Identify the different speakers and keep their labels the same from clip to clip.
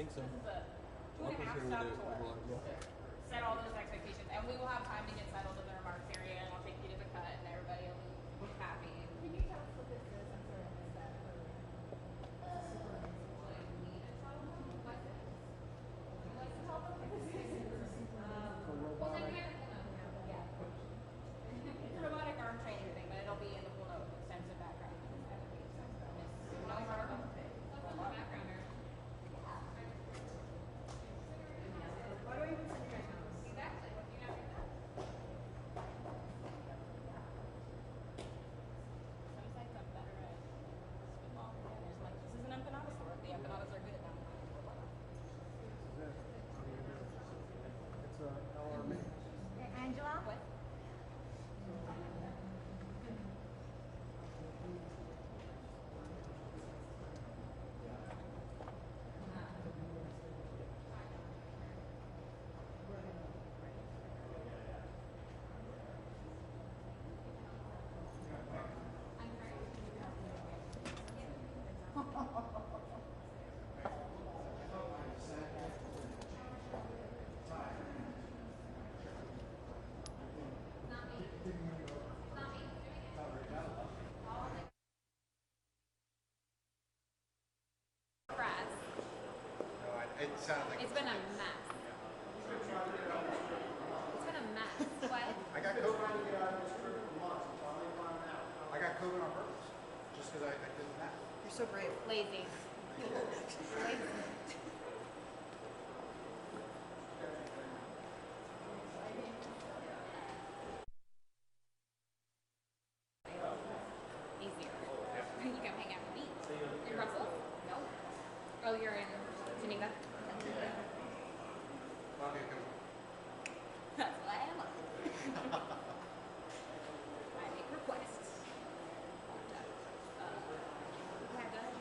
Speaker 1: think so.
Speaker 2: This is a 2.5 stop tour. Set all those expectations, and we will have time to get settled in the remarks area, and I'll take you to the cut, and everybody will be happy.
Speaker 3: Can you tell us what this is? I'm sorry, I missed that earlier.
Speaker 2: It's a robotic arm training thing, but it'll be in the Blue Note extensive background. No hard background.
Speaker 3: Why do I even send you guys notes?
Speaker 2: Exactly. What do you not read that? Some sites I'm better at spitballing. There's like, this is an empanada store. The empanadas are good at that.
Speaker 4: It's a LRM.
Speaker 3: Angela?
Speaker 2: What?
Speaker 5: It sounds like
Speaker 2: It's been a mess. It's been a mess. What?
Speaker 5: I got COVID. I got COVID on purpose, just because I did the math.
Speaker 3: You're so brave.
Speaker 2: Lazy. Lazy. Easier. You can hang out with me. In Brussels? No. Oh, you're in Geneva?
Speaker 5: Okay, come
Speaker 2: That's what I am. I make requests. Yeah, go ahead.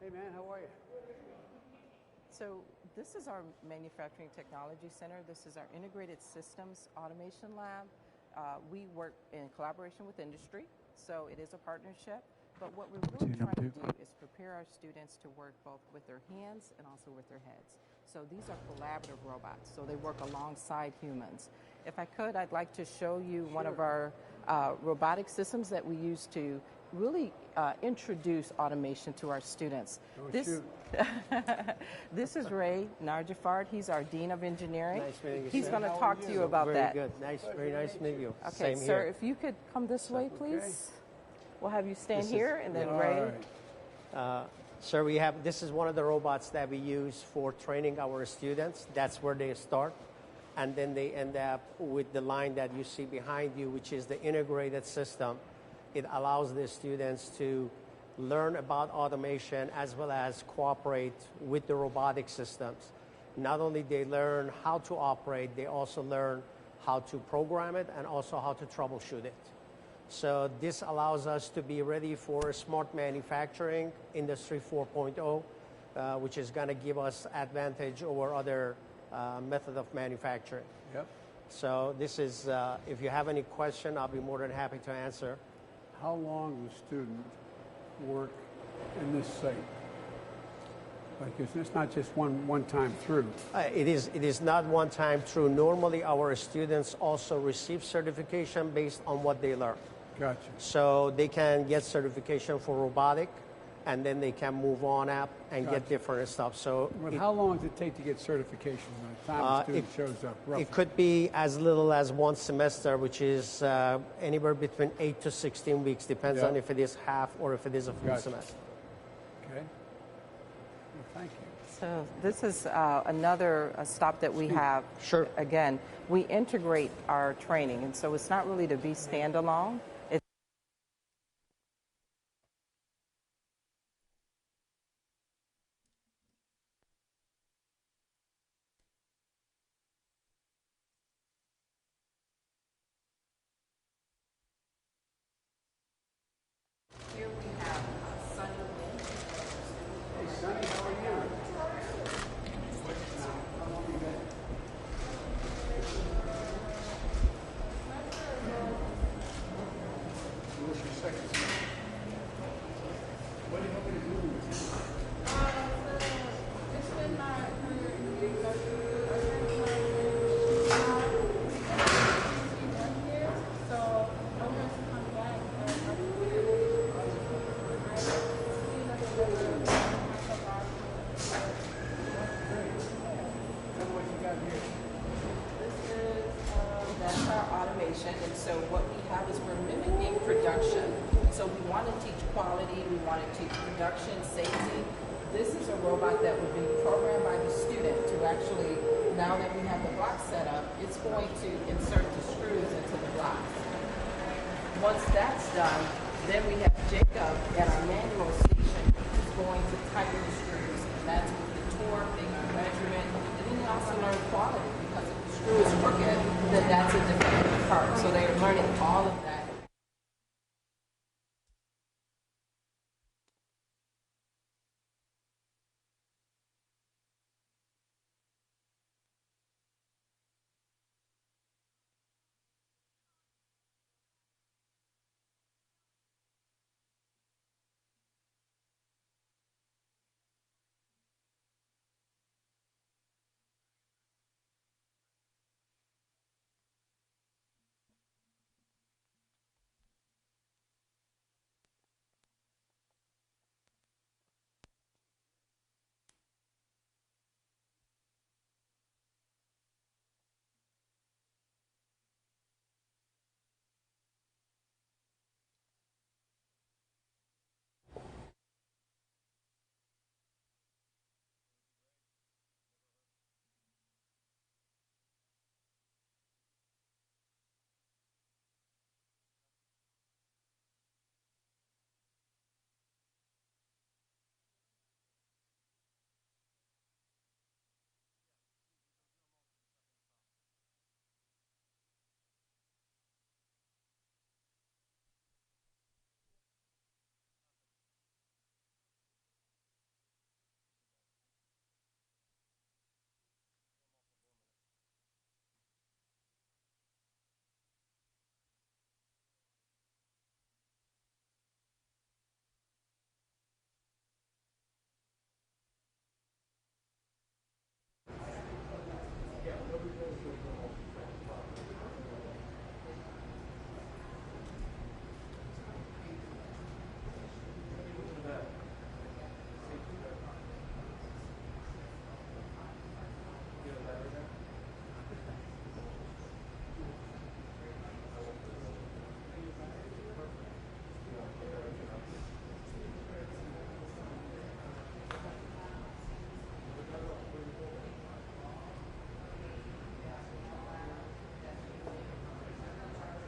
Speaker 4: Hey man, how are you?
Speaker 1: So this is our Manufacturing Technology Center. This is our Integrated Systems Automation Lab. We work in collaboration with industry, so it is a partnership. But what we're really trying to do is prepare our students to work both with their hands and also with their heads. So these are collaborative robots, so they work alongside humans. If I could, I'd like to show you one of our robotic systems that we use to really introduce automation to our students. This is Ray Narjafard. He's our Dean of Engineering.
Speaker 6: Nice meeting you,
Speaker 1: He's
Speaker 6: sir.
Speaker 1: going to talk to you about that.
Speaker 6: Very good. Nice, very nice meeting you.
Speaker 1: Okay,
Speaker 6: Same
Speaker 1: sir,
Speaker 6: here.
Speaker 1: if you could come this way, please.
Speaker 4: Okay.
Speaker 1: We'll have you stand
Speaker 6: This
Speaker 1: here,
Speaker 6: is-
Speaker 1: and then
Speaker 4: All
Speaker 1: Ray.
Speaker 4: right.
Speaker 6: Sir, this is one of the robots that we use for training our students. That's where they start. And then they end up with the line that you see behind you, which is the integrated system. It allows the students to learn about automation as well as cooperate with the robotic systems. Not only they learn how to operate, they also learn how to program it and also how to troubleshoot it. So this allows us to be ready for smart manufacturing, Industry 4.0, which is going to give us advantage over other method of manufacturing.
Speaker 4: Yep.
Speaker 6: So this is, if you have any question, I'll be more than happy to answer.
Speaker 4: How long does a student work in this site? Because it's not just one time through.
Speaker 6: It is not one time through. Normally, our students also receive certification based on what they learn.
Speaker 4: Gotcha.
Speaker 6: So they can get certification for robotic, and then they can move on up and
Speaker 4: Gotcha.
Speaker 6: get different stuff. So
Speaker 4: But how long does it take to get certification by the time a student shows up? Roughly?
Speaker 6: it could be as little as one semester, which is anywhere between 8 to 16 weeks, depends
Speaker 4: Yeah.
Speaker 6: on if it is half or if it is a full
Speaker 4: Gotcha.
Speaker 6: semester.
Speaker 4: Okay. Well, thank you.
Speaker 1: So this is another stop that we have.
Speaker 6: Sure.
Speaker 1: Again, we integrate our training, and so it's not really to be standalone. Here we have Sunny Lynn.
Speaker 4: Hey, Sonny, how are you? What's your second semester? What do you want me to do with this?
Speaker 2: It's been my so I want to come back
Speaker 4: Tell me what you got here.
Speaker 1: That's our automation, and so what we have is we're mimicking production. So we want to teach quality, we want to teach production, safety. This is a robot that would be programmed by the student to actually, now that we have the block set up, it's going to insert the screws into the blocks. Once that's done, then we have Jacob at our manual station who's going to tighten the screws. And that's with the torque, they can measurement, and then they also learn quality because if the screw is crooked, then that's a defective part. So they're learning all of that.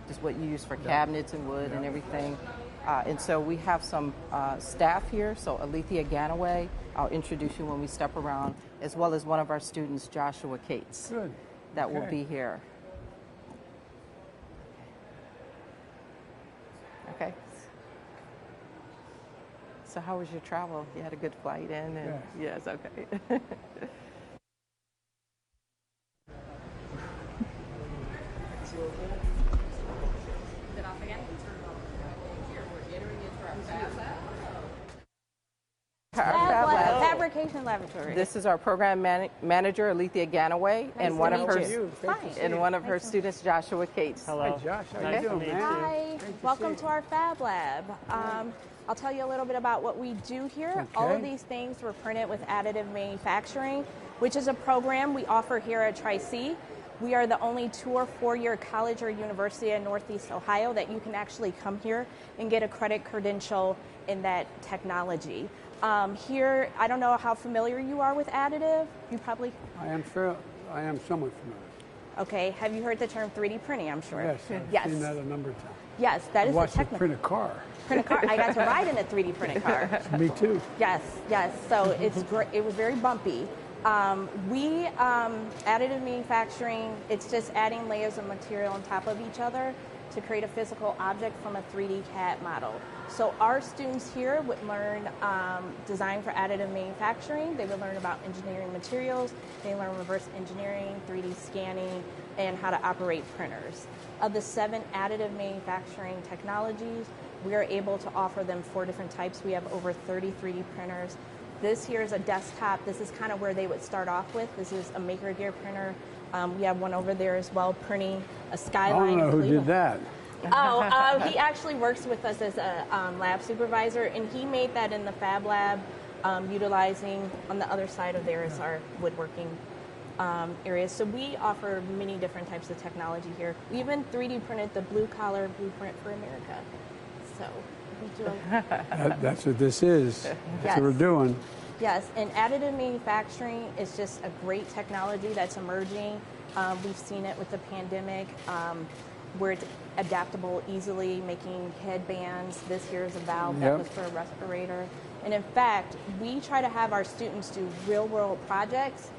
Speaker 1: just what you use for cabinets and wood and everything. And so we have some staff here. So Alethea Ganaway, I'll introduce you when we step around, as well as one of our students, Joshua Cates,
Speaker 4: Good.
Speaker 1: that will
Speaker 4: Okay.
Speaker 1: be here. Okay. So how was your travel? You had a good flight in? And yes, okay.
Speaker 2: Is it off again?
Speaker 3: Fabrication laboratory.
Speaker 1: This is our program manager, Alethea Ganaway, and one of her students, Joshua Cates.
Speaker 4: Hi, Josh. How you doing, man?
Speaker 3: Hi, welcome to our Fab Lab. I'll tell you a little bit about what we do here. All of these things were printed with additive manufacturing, which is a program we offer here at Tri-C. We are the only 2 or 4 year college or university in Northeast Ohio that you can actually come here and get a credit credential in that technology. Here, I don't know how familiar you are with additive. You probably...
Speaker 4: I am somewhat familiar.
Speaker 3: Okay, have you heard the term 3D printing, I'm sure?
Speaker 4: Yes, I've seen that a number of times.
Speaker 3: Yes, that
Speaker 4: I
Speaker 3: is a
Speaker 4: watched it
Speaker 3: technical.
Speaker 4: print a car.
Speaker 3: Print a car. I got to ride in a 3D printed car.
Speaker 4: Me too.
Speaker 3: Yes, yes. So it's great. It was very bumpy. Additive manufacturing, it's just adding layers of material on top of each other to create a physical object from a 3D CAD model. So our students here would learn design for additive manufacturing. They would learn about engineering materials. They learn reverse engineering, 3D scanning, and how to operate printers. Of the 7 additive manufacturing technologies, we are able to offer them 4 different types. We have over 30 3D printers. This here is a desktop. This is kind of where they would start off with. This is a Maker Gear printer. We have one over there as well, printing a skyline.
Speaker 4: I don't know who did that.
Speaker 3: He actually works with us as a lab supervisor, and he made that in the Fab Lab, utilizing on the other side of there is our woodworking areas. So we offer many different types of technology here. We even 3D printed the blue collar blueprint for America. So we do.
Speaker 4: That's what this is. That's what we're doing.
Speaker 3: Yes, and additive manufacturing is just a great technology that's emerging. We've seen it with the pandemic, where it's adaptable easily, making headbands. This here is a valve that was for a respirator. And in fact, we try to have our students do real-world projects.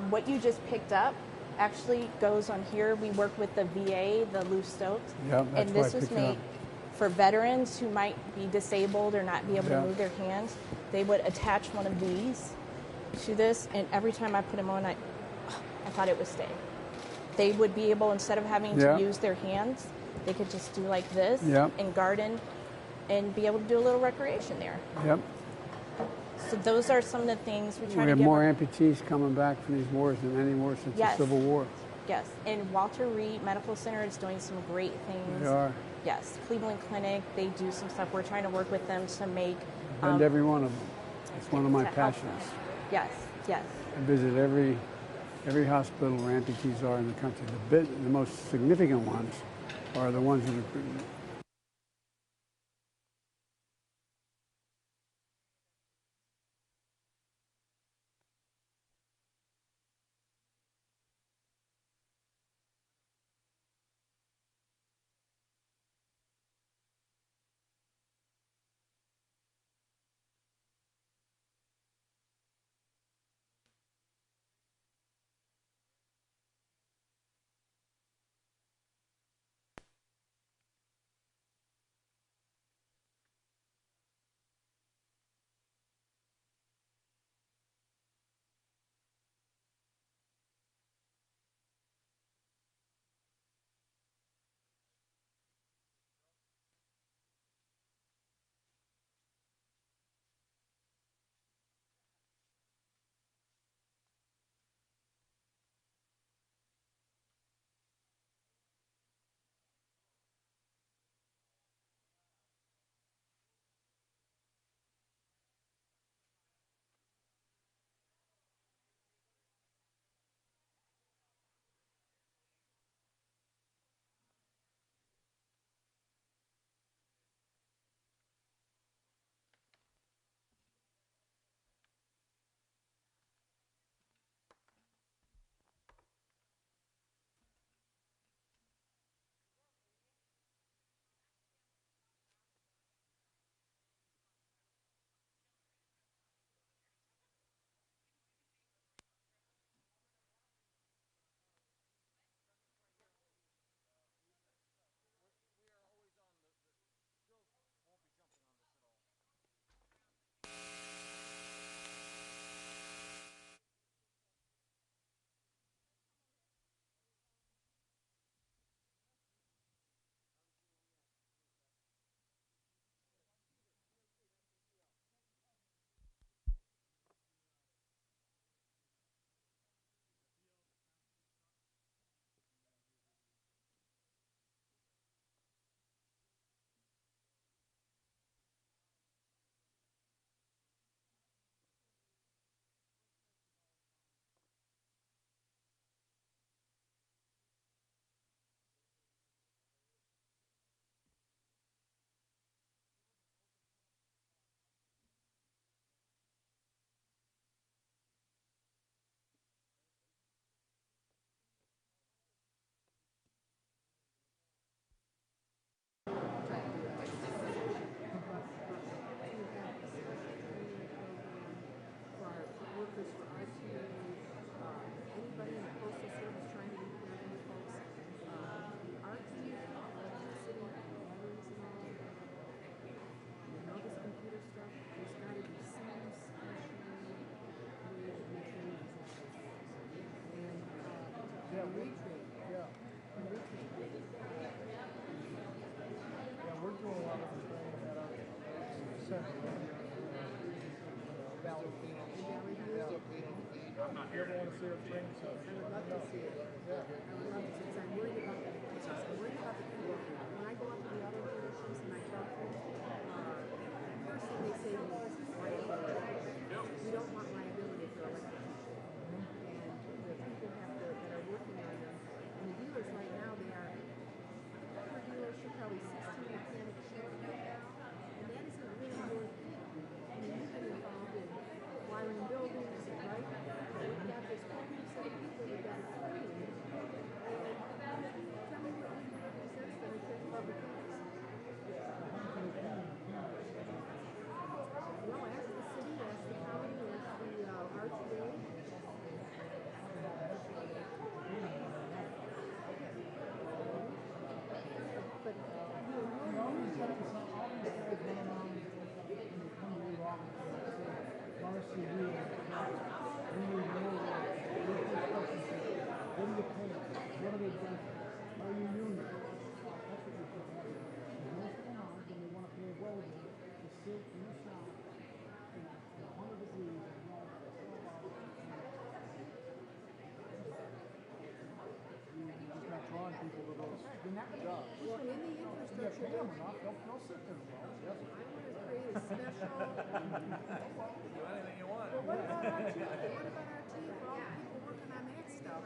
Speaker 3: What you just picked up actually goes on here. We work with the VA, the Lou Stokes, and this was made for veterans who might be disabled or not be able to move their hands. They would attach one of these to this, and every time I put them on, I thought it would stay. They would be able, instead of having to use their hands, they could just do like this and garden and be able to do a little recreation there. So those are some of the things we try to
Speaker 4: We have
Speaker 3: give
Speaker 4: more amputees coming back from these wars than any war since the Civil War.
Speaker 3: Yes, and Walter Reed Medical Center is doing some great things.
Speaker 4: They are.
Speaker 3: Yes, Cleveland Clinic, they do some stuff. We're trying to work with them to make...
Speaker 4: And every one of them. It's one of my passions.
Speaker 3: Yes, yes.
Speaker 4: I visit every hospital where amputees are in the country. The most significant ones are the ones that are
Speaker 7: retrain.
Speaker 8: Yeah.
Speaker 7: And retrain.
Speaker 8: Yeah, we're doing a lot of the training at our center. Valley View.
Speaker 7: Valley View?
Speaker 8: Yeah. I'm not here. You ever want to see our training center?
Speaker 7: I would love to see it.
Speaker 8: Yeah.
Speaker 7: I would love to see it, because I'm worried about the kids. I'm worried about the people. When I go up to the auto dealerships and I talk to them, first thing they say to me is liability. We don't want liability for electrocution. And the people that are working on them, and the dealers right now, they are, per dealership, probably 16 mechanics showing right now, and that isn't really your thing. I mean, you've been involved in wiring buildings, right? But we've got this whole new set of people that got to train. And tell me what you represent that are fabrication. Well, ask the city, ask the county, ask the RTA. But
Speaker 8: We always have to run around when you come to your office and say, Marcy, we need more what do you pay? What are they doing? Are you union? That's what you should have. Most of them aren't, and they want to pay a welder to sit in the shop at 100 degrees and run for 12 hours. You're just not drawing people to those jobs.
Speaker 7: well, in the
Speaker 8: You
Speaker 7: infrastructure,
Speaker 8: pay them enough, they'll sit there and well. Yes.
Speaker 7: I want to create a special.
Speaker 5: Do anything you want.
Speaker 7: Well, what about our team? What about our team for all the people working on that stuff?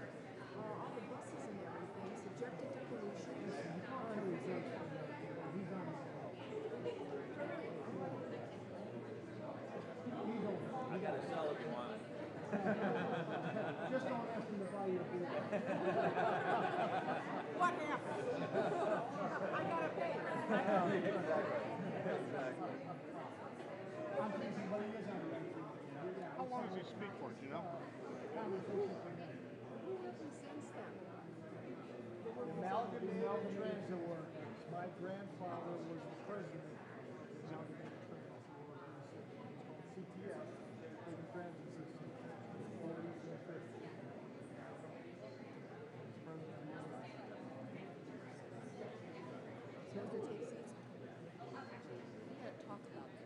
Speaker 7: All the buses and everything subjected to pollution.
Speaker 8: He's on his
Speaker 5: I got a cell if you want it.
Speaker 8: Just don't ask him to buy you a beer.
Speaker 7: What happened? I gotta pay.
Speaker 8: I'm thinking, but he is on the How long does he speak for, do you know?
Speaker 7: Who represents them?
Speaker 8: The Amalgamated Transit Workers. My grandfather was the president of the Amalgamated Transit Workers. It's called CTS, for the transit system. 40s and 50s. He's president of the union.
Speaker 7: So to take seats. We gotta talk about this.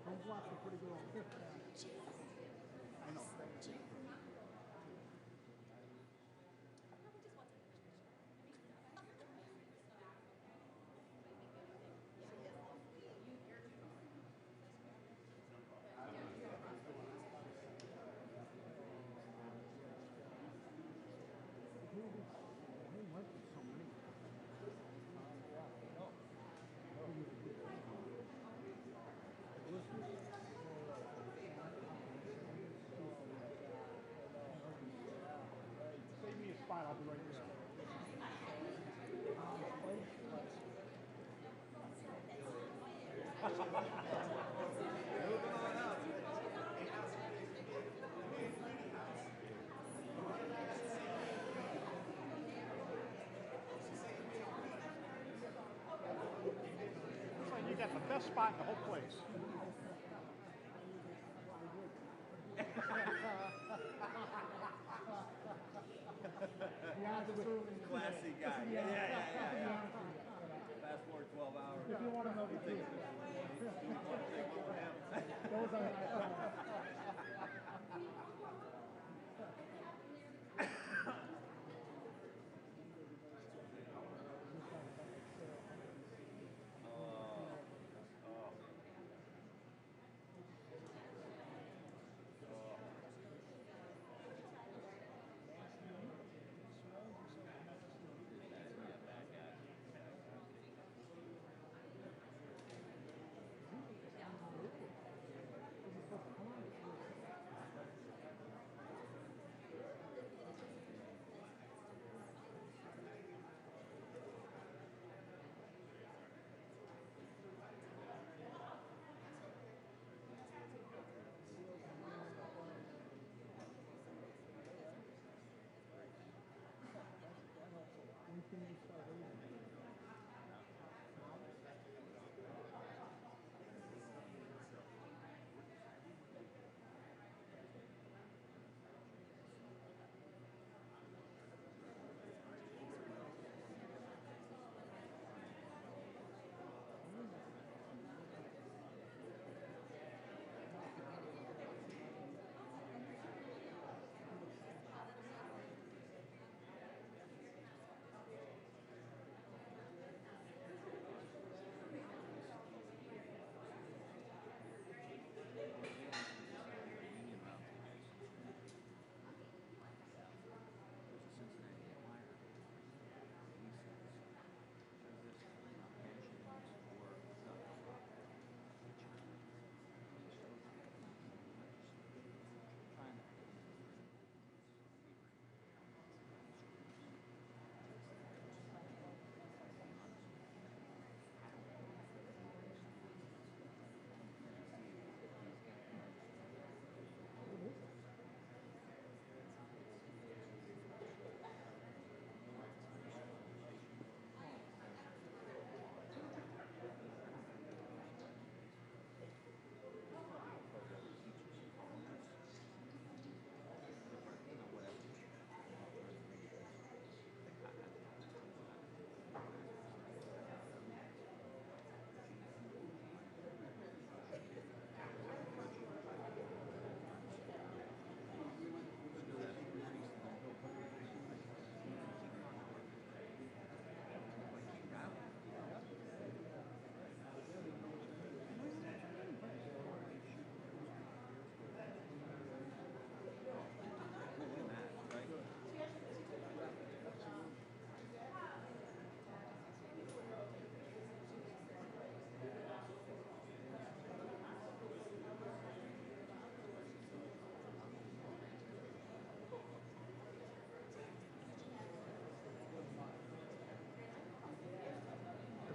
Speaker 8: Those lots are pretty good. I know. Save me a spot, I'll be right there.
Speaker 5: best spot in the whole place.
Speaker 9: Classy guy. Yeah. Fast forward 12 hours.
Speaker 8: If you want to know the truth. Those are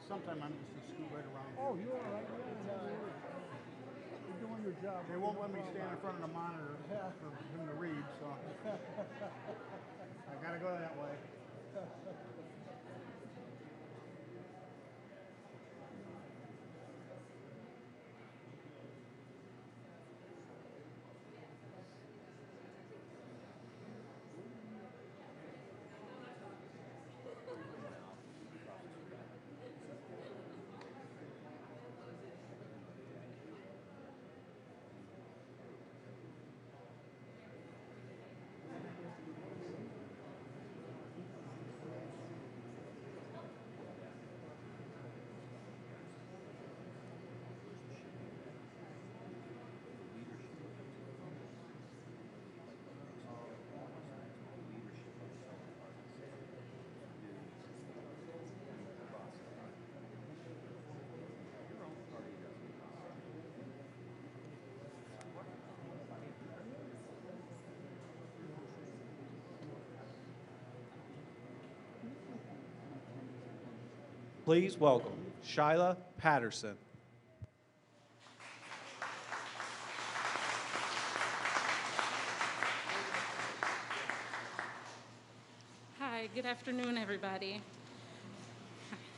Speaker 5: Sometime I'm just gonna scoot right around.
Speaker 8: Oh, you're all right. You're doing your job.
Speaker 5: They won't let me stand in front of the monitor for him to read, so I gotta go that way.
Speaker 10: Please welcome Shyla Patterson.
Speaker 11: Hi, good afternoon, everybody.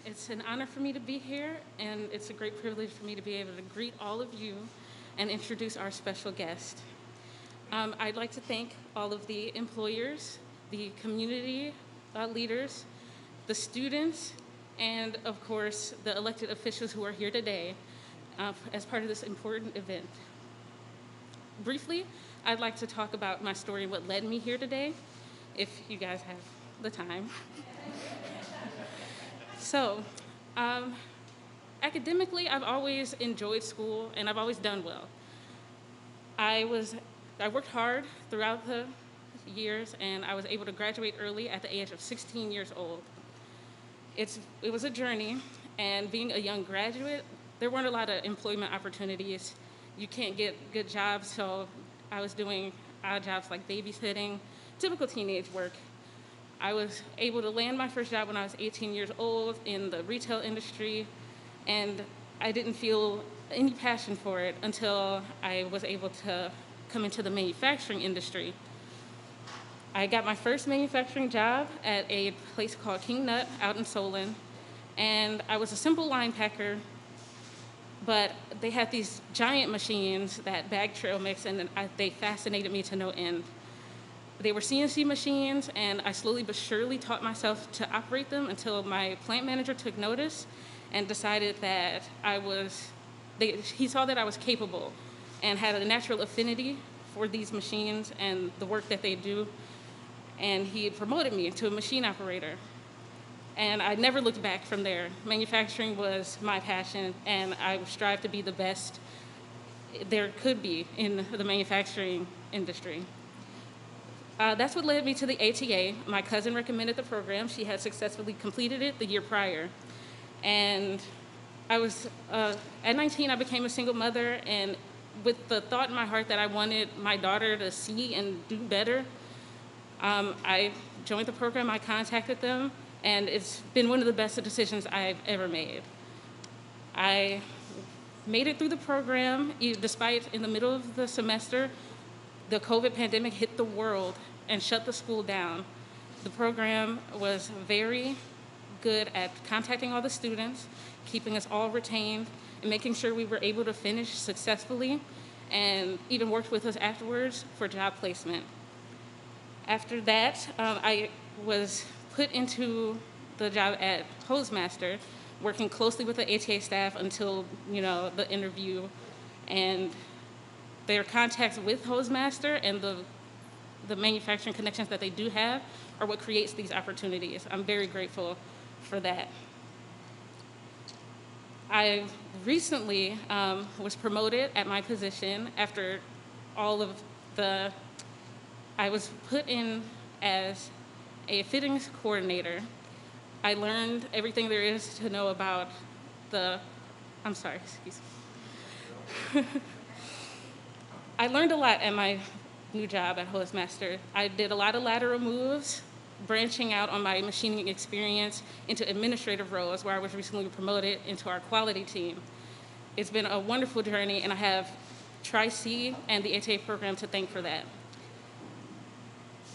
Speaker 11: It's an honor for me to be here, and it's a great privilege for me to be able to greet all of you and introduce our special guest. I'd like to thank all of the employers, the community leaders, the students, and of course, the elected officials who are here today as part of this important event. Briefly, I'd like to talk about my story and what led me here today, if you guys have the time. So, academically, I've always enjoyed school and I've always done well. I worked hard throughout the years and I was able to graduate early at the age of 16 years old. It was a journey, and being a young graduate, there weren't a lot of employment opportunities. You can't get good jobs, so I was doing odd jobs like babysitting, typical teenage work. I was able to land my first job when I was 18 years old in the retail industry, and I didn't feel any passion for it until I was able to come into the manufacturing industry. I got my first manufacturing job at a place called King Nut out in Solon, and I was a simple line packer, but they had these giant machines that bag trail mix, and they fascinated me to no end. They were CNC machines, and I slowly but surely taught myself to operate them until my plant manager took notice and decided that he saw that I was capable and had a natural affinity for these machines and the work that they do, and he promoted me to a machine operator. And I never looked back from there. Manufacturing was my passion, and I strive to be the best there could be in the manufacturing industry. That's what led me to the ATA. My cousin recommended the program. She had successfully completed it the year prior. And at 19, I became a single mother, and with the thought in my heart that I wanted my daughter to see and do better, I joined the program, I contacted them, and it's been one of the best decisions I've ever made. I made it through the program, despite in the middle of the semester, the COVID pandemic hit the world and shut the school down. The program was very good at contacting all the students, keeping us all retained, and making sure we were able to finish successfully, and even worked with us afterwards for job placement. After that, I was put into the job at Hosemaster, working closely with the ATA staff until the interview, and their contacts with Hosemaster and the manufacturing connections that they do have are what creates these opportunities. I'm very grateful for that. I recently was promoted at my position after I was put in as a fittings coordinator. I learned everything there is to know about I learned a lot at my new job at Hostmaster. I did a lot of lateral moves, branching out on my machining experience into administrative roles, where I was recently promoted into our quality team. It's been a wonderful journey, and I have Tri-C and the ATA program to thank for that.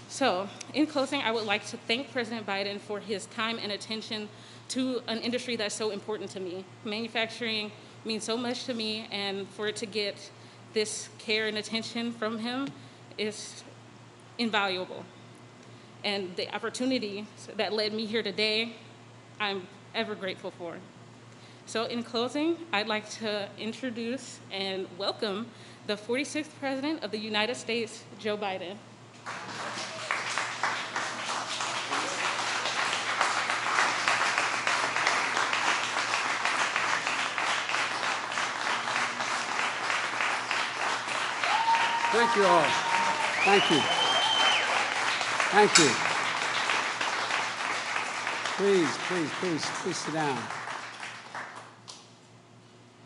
Speaker 11: So, in closing, I would like to thank President Biden for his time and attention to an industry that's so important to me. Manufacturing means so much to me, and for it to get this care and attention from him is invaluable. And the opportunity that led me here today, I'm ever grateful for. So in closing, I'd like to introduce and welcome the 46th President of the United States, Joe Biden.
Speaker 4: Thank you all. Thank you. Thank you. Please sit down.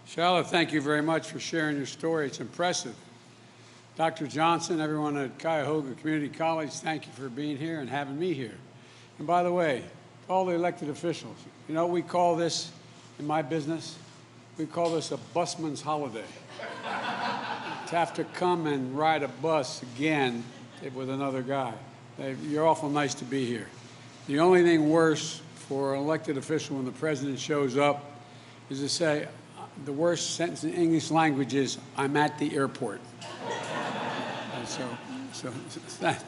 Speaker 4: Charlotte, thank you very much for sharing your story. It's impressive. Dr. Johnson, everyone at Cuyahoga Community College, thank you for being here and having me here. And by the way, all the elected officials, you know what we call this in my business? We call this a busman's holiday. To have to come and ride a bus again with another guy. You're awful nice to be here. The only thing worse for an elected official when the president shows up is to say, the worst sentence in English language is, "I'm at the airport." And so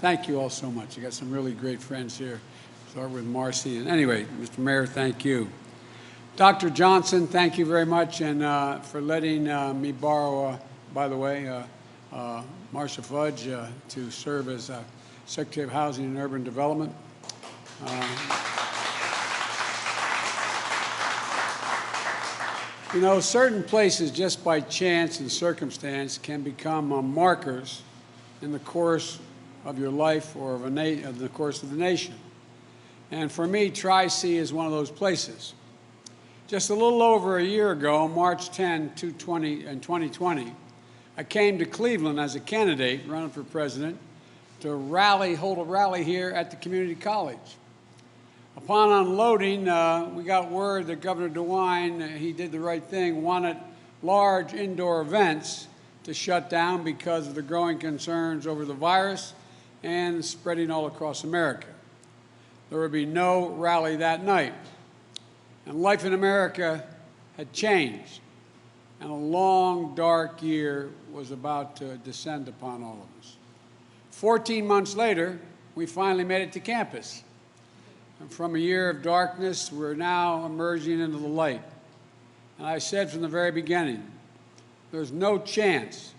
Speaker 4: thank you all so much. You got some really great friends here. Start with Marcy. And anyway, Mr. Mayor, thank you. Dr. Johnson, thank you very much, and for letting me borrow, by the way, Marcia Fudge to serve as Secretary of Housing and Urban Development. You know, certain places, just by chance and circumstance, can become markers in the course of your life or of the course of the nation. And for me, Tri-C is one of those places. Just a little over a year ago, March 10, 2020, I came to Cleveland as a candidate running for president to hold a rally here at the community college. Upon unloading, we got word that Governor DeWine, he did the right thing, wanted large indoor events to shut down because of the growing concerns over the virus and spreading all across America. There would be no rally that night. And life in America had changed, and a long, dark year was about to descend upon all of us. 14 months later, we finally made it to campus. And from a year of darkness, we're now emerging into the light. And I said from the very beginning, there's no chance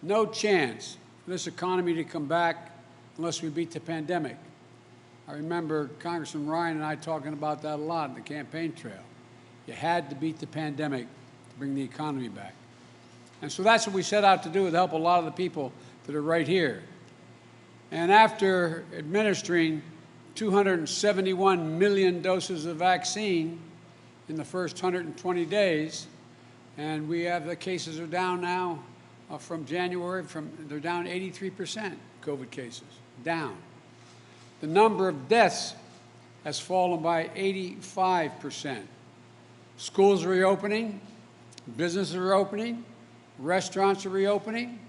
Speaker 4: for this economy to come back unless we beat the pandemic. I remember Congressman Ryan and I talking about that a lot in the campaign trail. You had to beat the pandemic to bring the economy back. And so that's what we set out to do, to help a lot of the people that are right here. And after administering 271 million doses of vaccine in the first 120 days, and we have the cases are down now from January, they're down 83%, COVID cases, down. The number of deaths has fallen by 85%. Schools are reopening, businesses are opening, restaurants are reopening,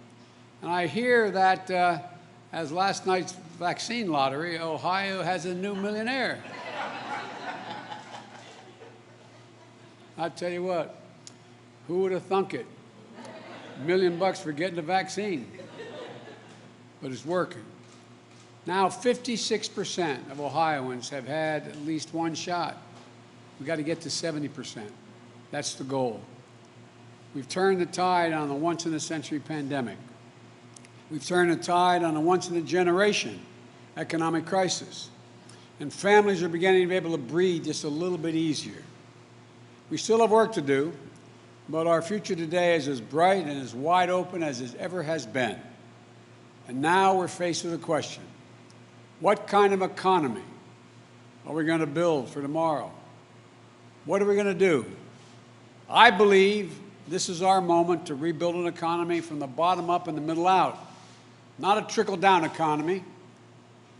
Speaker 4: and I hear that as last night's vaccine lottery, Ohio has a new millionaire. I tell you what, who would have thunk it? $1 million for getting a vaccine. But it's working. Now 56% of Ohioans have had at least one shot. We've got to get to 70%. That's the goal. We've turned the tide on the once-in-a-century pandemic. We've turned the tide on a once-in-a-generation economic crisis. And families are beginning to be able to breathe just a little bit easier. We still have work to do, but our future today is as bright and as wide open as it ever has been. And now we're faced with a question. What kind of economy are we going to build for tomorrow? What are we going to do? I believe this is our moment to rebuild an economy from the bottom up and the middle out. Not a trickle-down economy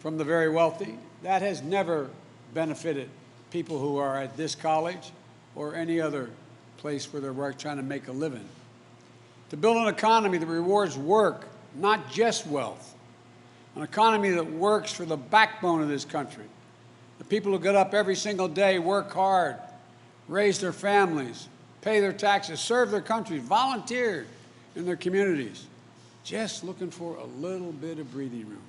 Speaker 4: from the very wealthy. That has never benefited people who are at this college or any other place where they're trying to make a living. To build an economy that rewards work, not just wealth. An economy that works for the backbone of this country. The people who get up every single day, work hard, raise their families, pay their taxes, serve their country, volunteer in their communities, just looking for a little bit of breathing room.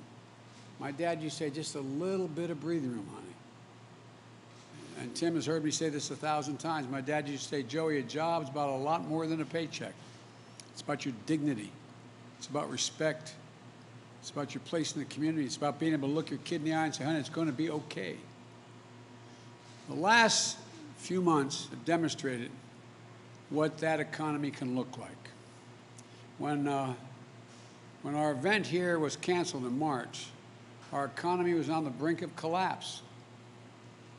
Speaker 4: My dad used to say, just a little bit of breathing room, honey. And Tim has heard me say this 1,000 times. My dad used to say, Joey, a job's about a lot more than a paycheck. It's about your dignity. It's about respect. It's about your place in the community. It's about being able to look your kid in the eye and say, honey, it's going to be okay. The last few months have demonstrated what that economy can look like. When our event here was canceled in March, our economy was on the brink of collapse.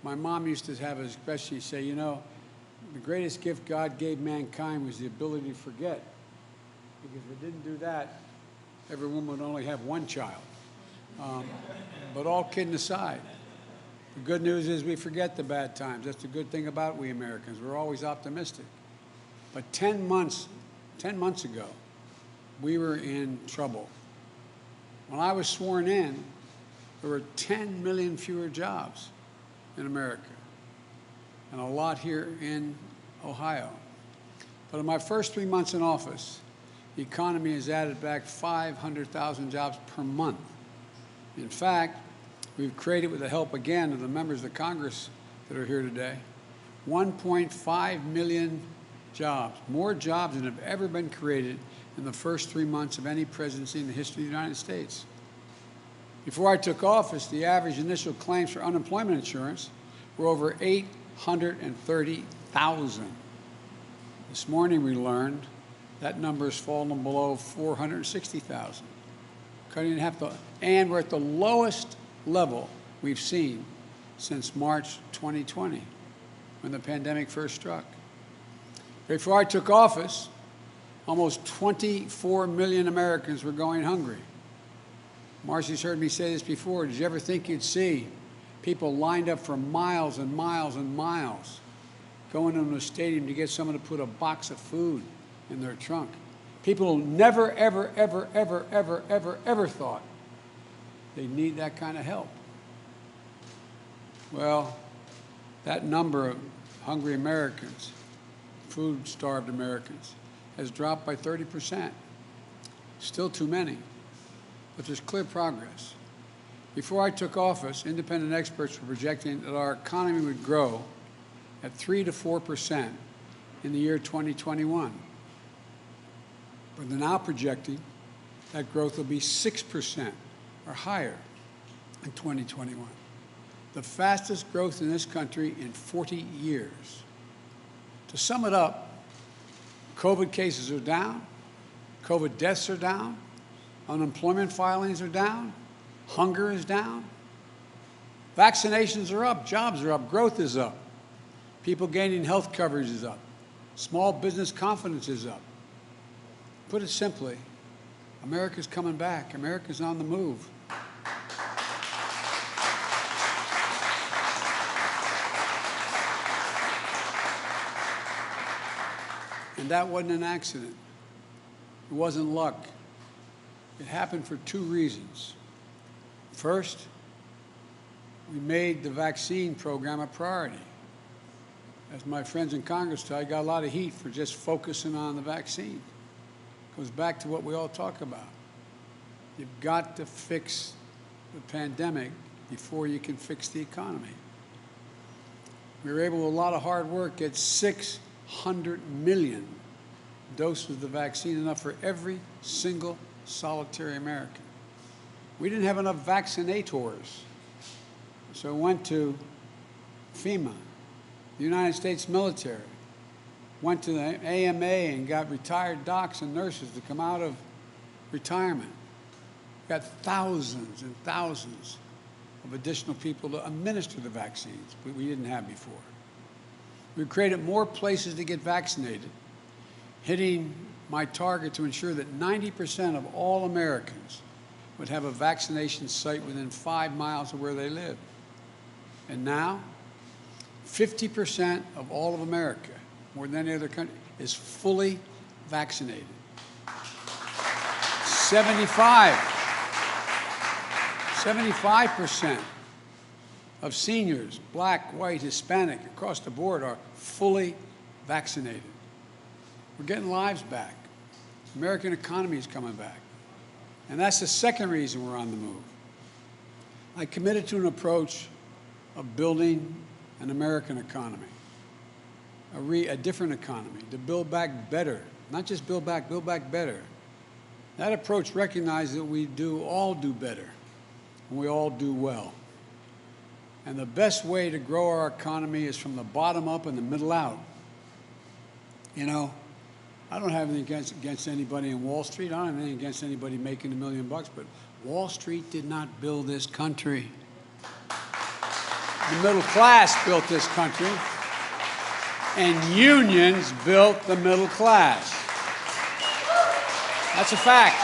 Speaker 4: My mom used to have a specialty say, you know, the greatest gift God gave mankind was the ability to forget. Because if it didn't do that, every woman would only have one child. But all kidding aside, the good news is we forget the bad times. That's the good thing about we Americans. We're always optimistic. But 10 months ago, we were in trouble. When I was sworn in, there were 10 million fewer jobs in America. and a lot here in Ohio. But in my first 3 months in office, the economy has added back 500,000 jobs per month. In fact, we've created, with the help again of the members of Congress that are here today, 1.5 million jobs, more jobs than have ever been created in the first 3 months of any presidency in the history of the United States. Before I took office, the average initial claims for unemployment insurance were over 830,000. This morning we learned that number has fallen below 460,000, cutting in half, and we're at the lowest level we've seen since March 2020, when the pandemic first struck. Before I took office, almost 24 million Americans were going hungry. Marcy's heard me say this before. Did you ever think you'd see people lined up for miles and miles and miles going into a stadium to get someone to put a box of food in their trunk? People who never, ever, ever, ever, ever, ever, ever thought they'd need that kind of help. Well, that number of hungry Americans, food-starved Americans, has dropped by 30%. Still too many, but there's clear progress. Before I took office, independent experts were projecting that our economy would grow at 3 to 4% in the year 2021. But they're now projecting that growth will be 6% or higher in 2021. The fastest growth in this country in 40 years. To sum it up, COVID cases are down, COVID deaths are down, unemployment filings are down, hunger is down, vaccinations are up, jobs are up, growth is up, people gaining health coverage is up, small business confidence is up. Put it simply, America's coming back, America's on the move. And that wasn't an accident. It wasn't luck. It happened for two reasons. First, we made the vaccine program a priority. As my friends in Congress tell, I got a lot of heat for just focusing on the vaccine. It goes back to what we all talk about. You've got to fix the pandemic before you can fix the economy. We were able, with a lot of hard work, get 600 million doses of the vaccine, enough for every single solitary American. We didn't have enough vaccinators, so we went to FEMA, the United States military, went to the AMA and got retired docs and nurses to come out of retirement. Got thousands and thousands of additional people to administer the vaccines we didn't have before. We created more places to get vaccinated, hitting my target to ensure that 90% of all Americans would have a vaccination site within 5 miles of where they live. And now, 50% of all of America, more than any other country, is fully vaccinated. 75% of seniors, black, white, Hispanic, across the board, are fully vaccinated. We're getting lives back. The American economy is coming back. And that's the second reason we're on the move. I committed to an approach of building an American economy, a different economy, to build back better, not just build back better. That approach recognizes that we all do better, and we all do well. And the best way to grow our economy is from the bottom up and the middle out. You know, I don't have anything against anybody in Wall Street. I don't have anything against anybody making $1 million, but Wall Street did not build this country. The middle class built this country, and unions built the middle class. That's a fact.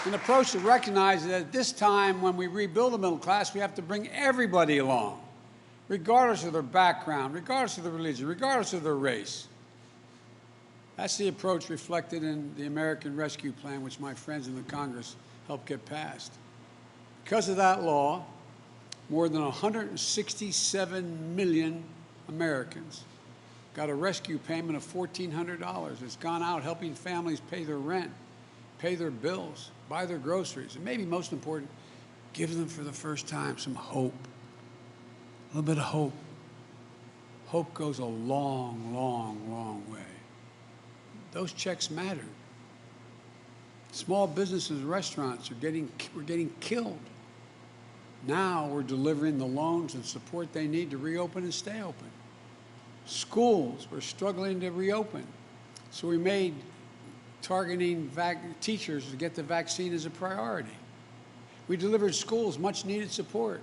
Speaker 4: An approach that recognizes that at this time, when we rebuild the middle class, we have to bring everybody along, regardless of their background, regardless of their religion, regardless of their race. That's the approach reflected in the American Rescue Plan, which my friends in the Congress helped get passed. Because of that law, more than 167 million Americans got a rescue payment of $1,400. It's gone out helping families pay their rent, pay their bills, buy their groceries, and maybe most important, give them for the first time some hope. A little bit of hope. Hope goes a long, long, long way. Those checks matter. Small businesses and restaurants were getting killed. Now we're delivering the loans and support they need to reopen and stay open. Schools were struggling to reopen, so we made targeting teachers to get the vaccine as a priority. We delivered schools much needed support.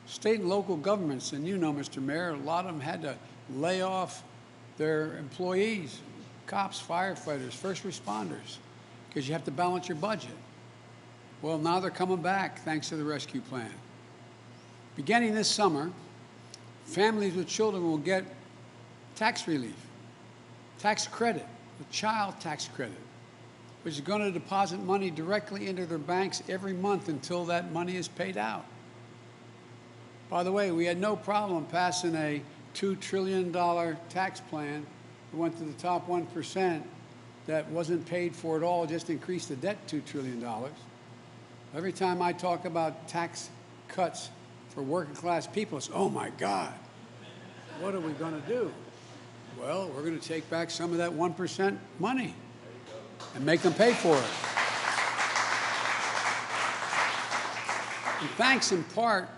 Speaker 4: State and local governments, and you know, Mr. Mayor, a lot of them had to lay off their employees, cops, firefighters, first responders, because you have to balance your budget. Well, now they're coming back thanks to the rescue plan. Beginning this summer, families with children will get tax relief, tax credit, a child tax credit, which is going to deposit money directly into their banks every month until that money is paid out. By the way, we had no problem passing a $2 trillion tax plan that went to the top 1% that wasn't paid for at all, just increased the debt $2 trillion. Every time I talk about tax cuts for working class people, it's, oh my God, what are we going to do? Well, we're going to take back some of that 1% money and make them pay for it. And thanks in part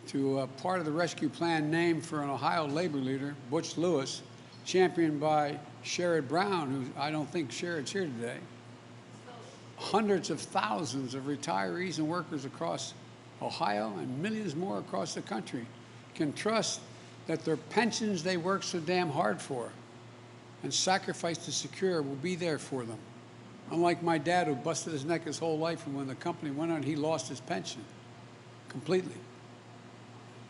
Speaker 4: to a part of the rescue plan named for an Ohio labor leader, Butch Lewis, championed by Sherrod Brown, who I don't think Sherrod's here today. Hundreds of thousands of retirees and workers across Ohio and millions more across the country can trust that their pensions they worked so damn hard for and sacrificed to secure will be there for them. Unlike my dad, who busted his neck his whole life, and when the company went on, he lost his pension completely.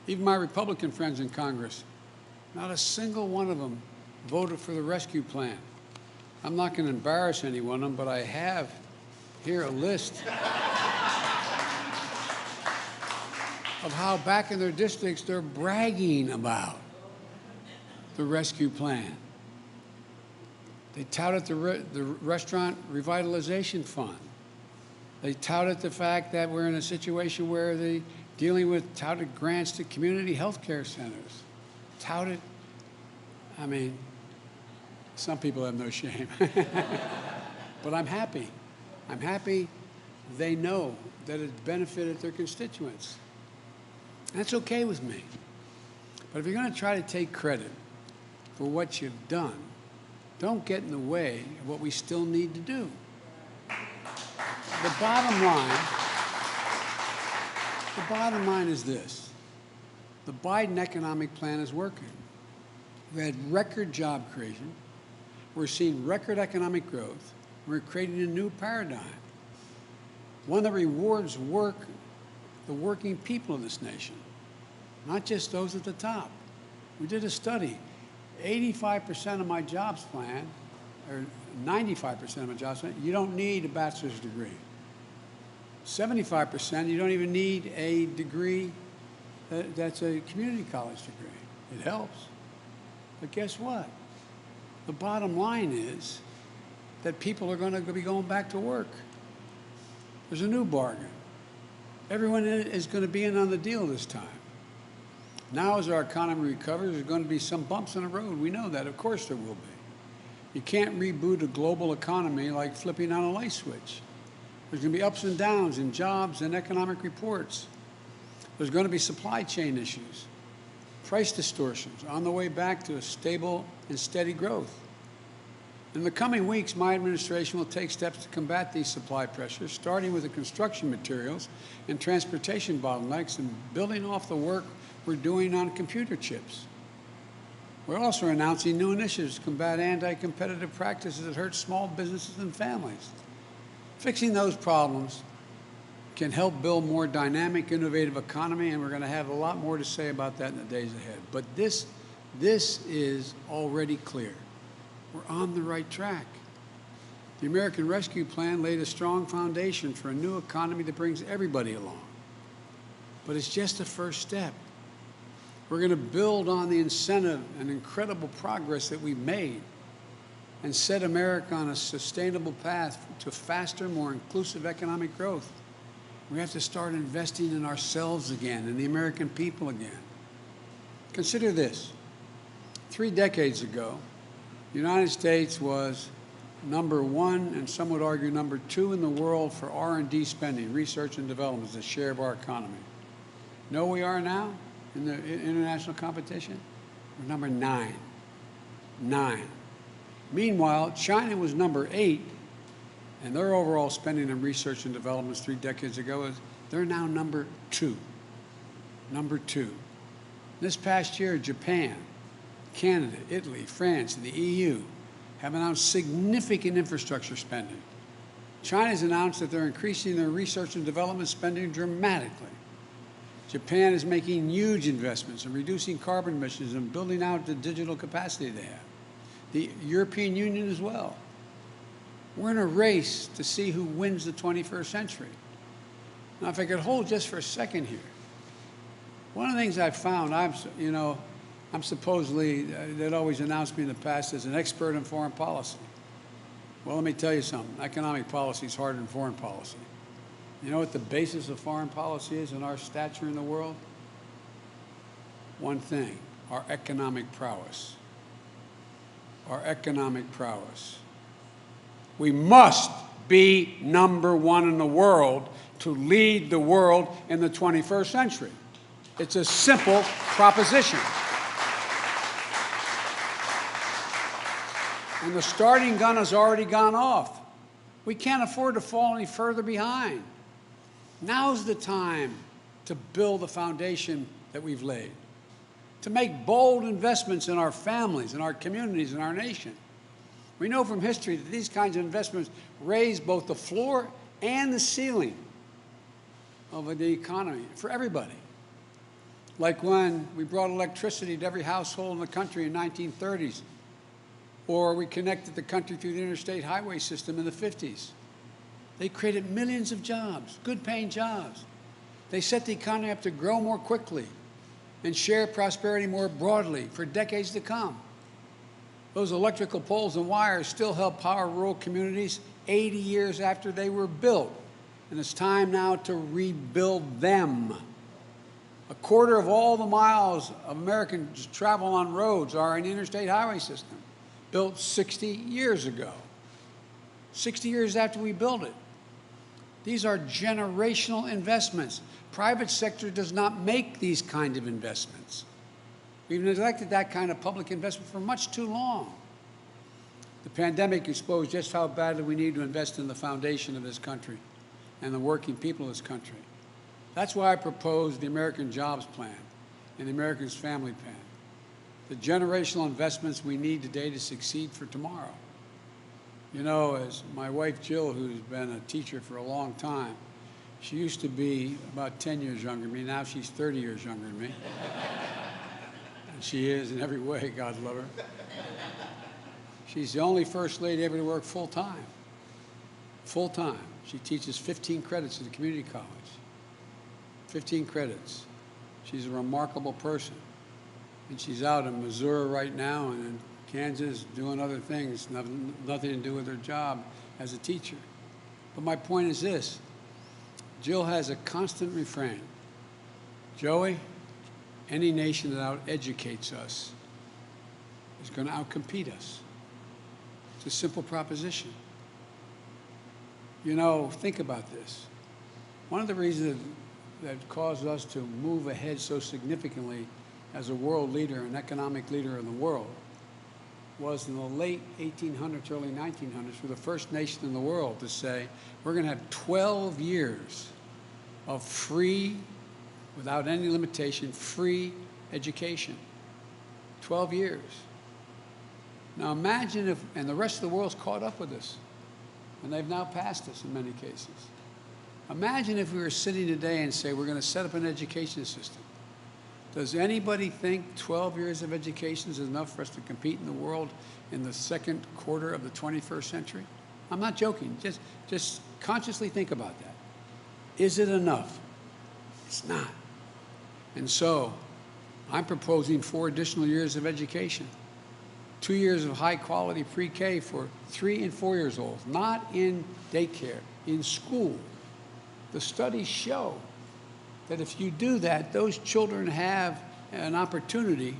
Speaker 4: Even my Republican friends in Congress, not a single one of them voted for the rescue plan. I'm not going to embarrass any one of them, but I have here a list of how back in their districts they're bragging about the rescue plan. They touted the restaurant revitalization fund. They touted the fact that we're in a situation where they're dealing with touted grants to community health care centers. Touted, I mean, some people have no shame. But I'm happy. I'm happy they know that it benefited their constituents. That's okay with me. But if you're going to try to take credit for what you've done, don't get in the way of what we still need to do. The bottom line is this. The Biden economic plan is working. We had record job creation. We're seeing record economic growth. We're creating a new paradigm, one that rewards work, the working people of this nation, not just those at the top. We did a study. 85% of my jobs plan, or 95% of my jobs plan, you don't need a bachelor's degree. 75%, you don't even need a degree that's a community college degree. It helps. But guess what? The bottom line is that people are going to be going back to work. There's a new bargain. Everyone is going to be in on the deal this time. Now, as our economy recovers, there's going to be some bumps in the road. We know that. Of course there will be. You can't reboot a global economy like flipping on a light switch. There's going to be ups and downs in jobs and economic reports. There's going to be supply chain issues, price distortions on the way back to a stable and steady growth. In the coming weeks, my administration will take steps to combat these supply pressures, starting with the construction materials and transportation bottlenecks and building off the work we're doing on computer chips. We're also announcing new initiatives to combat anti-competitive practices that hurt small businesses and families. Fixing those problems can help build a more dynamic, innovative economy, and we're going to have a lot more to say about that in the days ahead. But this is already clear. We're on the right track. The American Rescue Plan laid a strong foundation for a new economy that brings everybody along. but it's just the first step. We're going to build on the incentive and incredible progress that we've made and set America on a sustainable path to faster, more inclusive economic growth. We have to start investing in ourselves again, in the American people again. Consider this. 3 decades ago, the United States was number 1, and some would argue number 2 in the world for R&D spending, research and development, as a share of our economy. You know where we are now in the international competition? We're number 9. 9. Meanwhile, China was number 8, and their overall spending on research and development 3 decades ago they're now number 2. Number 2. This past year, Japan, Canada, Italy, France, and the EU have announced significant infrastructure spending. China's announced that they're increasing their research and development spending dramatically. Japan is making huge investments in reducing carbon emissions and building out the digital capacity they have. The European Union as well. We're in a race to see who wins the 21st century. Now, if I could hold just for a second here, one of the things I've found, I'm supposedly, they'd always announced me in the past as an expert in foreign policy. Well, let me tell you something. Economic policy is harder than foreign policy. You know what the basis of foreign policy is in our stature in the world? One thing, our economic prowess. Our economic prowess. We must be number 1 in the world to lead the world in the 21st century. It's a simple proposition. And the starting gun has already gone off. We can't afford to fall any further behind. Now's the time to build the foundation that we've laid, to make bold investments in our families, in our communities, in our nation. We know from history that these kinds of investments raise both the floor and the ceiling of the economy for everybody. Like when we brought electricity to every household in the country in the 1930s, or we connected the country through the interstate highway system in the 50s. They created millions of jobs, good-paying jobs. They set the economy up to grow more quickly and share prosperity more broadly for decades to come. Those electrical poles and wires still help power rural communities 80 years after they were built, and it's time now to rebuild them. 1/4 of all the miles of Americans travel on roads are in the interstate highway system, built 60 years ago. 60 years after we built it. These are generational investments. Private sector does not make these kind of investments. We've neglected that kind of public investment for much too long. The pandemic exposed just how badly we need to invest in the foundation of this country and the working people of this country. That's why I proposed the American Jobs Plan and the Americans Family Plan, the generational investments we need today to succeed for tomorrow. You know, as my wife Jill, who's been a teacher for a long time, she used to be about 10 years younger than me. Now she's 30 years younger than me. And she is in every way, God love her. She's the only first lady ever to work full-time. Full-time. She teaches 15 credits at the community college. 15 credits. She's a remarkable person. And she's out in Missouri right now and in Kansas doing other things, nothing to do with her job as a teacher. But my point is this. Jill has a constant refrain. Joey, any nation that out-educates us is going to outcompete us. It's a simple proposition. You know, think about this. One of the reasons that caused us to move ahead so significantly as a world leader, an economic leader in the world, was in the late 1800s, early 1900s, we're the first nation in the world to say, we're going to have 12 years of free, without any limitation, free education. 12 years. Now imagine if, and the rest of the world's caught up with us, and they've now passed us in many cases. Imagine if we were sitting today and say, we're going to set up an education system. Does anybody think 12 years of education is enough for us to compete in the world in the second quarter of the 21st century? I'm not joking. Just consciously think about that. Is it enough? It's not. And so I'm proposing 4 additional years of education, 2 years of high-quality pre-K for 3 and 4 years old, not in daycare, in school. The studies show that if you do that, those children have an opportunity,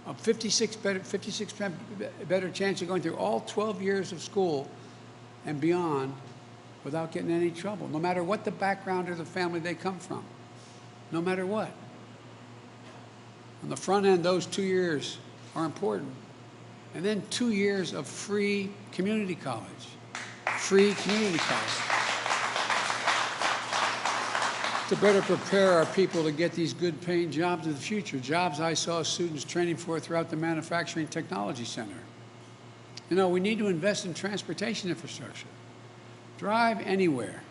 Speaker 4: a 56% better chance of going through all 12 years of school and beyond without getting any trouble, no matter what the background or the family they come from, no matter what. On the front end, those 2 years are important. And then 2 years of free community college. Free community college. To better prepare our people to get these good paying jobs in the future, jobs I saw students training for throughout the Manufacturing Technology Center. You know, we need to invest in transportation infrastructure. Drive anywhere,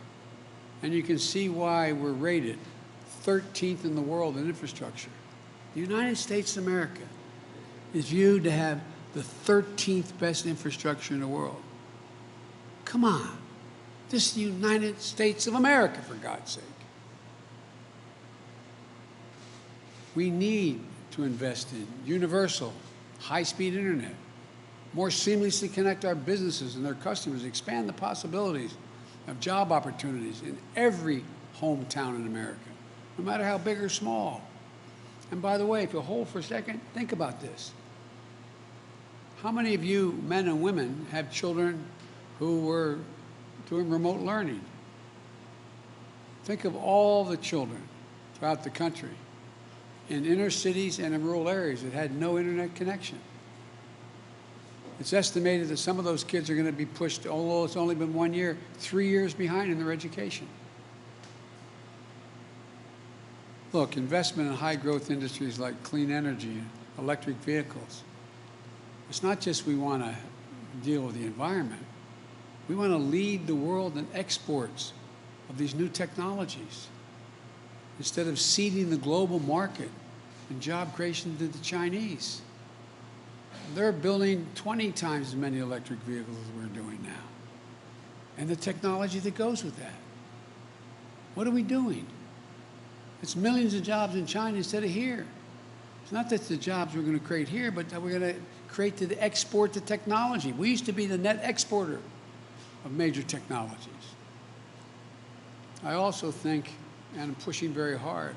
Speaker 4: and you can see why we're rated 13th in the world in infrastructure. The United States of America is viewed to have the 13th best infrastructure in the world. Come on. This is the United States of America, for God's sake. We need to invest in universal, high-speed internet, more seamlessly connect our businesses and their customers, expand the possibilities of job opportunities in every hometown in America, no matter how big or small. And by the way, if you hold for a second, think about this. How many of you, men and women, have children who were doing remote learning? Think of all the children throughout the country in inner cities and in rural areas that had no internet connection. It's estimated that some of those kids are going to be pushed, although it's only been 1 year, 3 years behind in their education. Look, investment in high-growth industries like clean energy and electric vehicles, it's not just we want to deal with the environment. We want to lead the world in exports of these new technologies instead of ceding the global market and job creation to the Chinese. They're building 20 times as many electric vehicles as we're doing now, and the technology that goes with that. What are we doing? It's millions of jobs in China instead of here. It's not that the jobs we're going to create here, but that we're going to create to export the technology. We used to be the net exporter of major technologies. I also think, and I'm pushing very hard,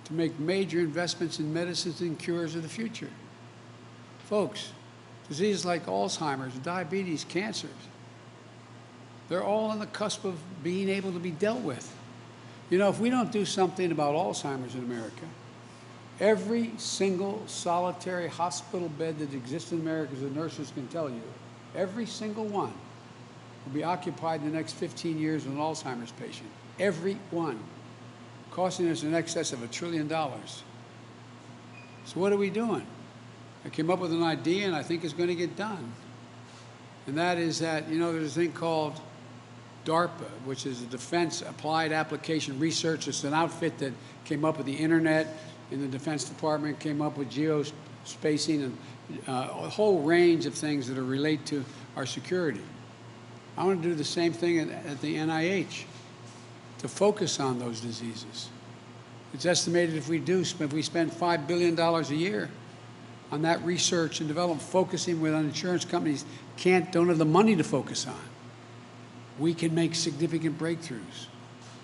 Speaker 4: to make major investments in medicines and cures of the future. Folks, diseases like Alzheimer's, diabetes, cancers, they're all on the cusp of being able to be dealt with. You know, if we don't do something about Alzheimer's in America, every single solitary hospital bed that exists in America, as the nurses can tell you, every single one will be occupied in the next 15 years with an Alzheimer's patient. Every one. Costing us in excess of $1 trillion. So what are we doing? I came up with an idea, and I think it's going to get done. And that is that, you know, there's a thing called DARPA, which is a Defense Applied Application Research. It's an outfit that came up with the internet in the Defense Department, came up with geospacing and a whole range of things that relate to our security. I want to do the same thing at the NIH to focus on those diseases. It's estimated if we spend $5 billion a year on that research and development, focusing with insurance companies don't have the money to focus on, we can make significant breakthroughs.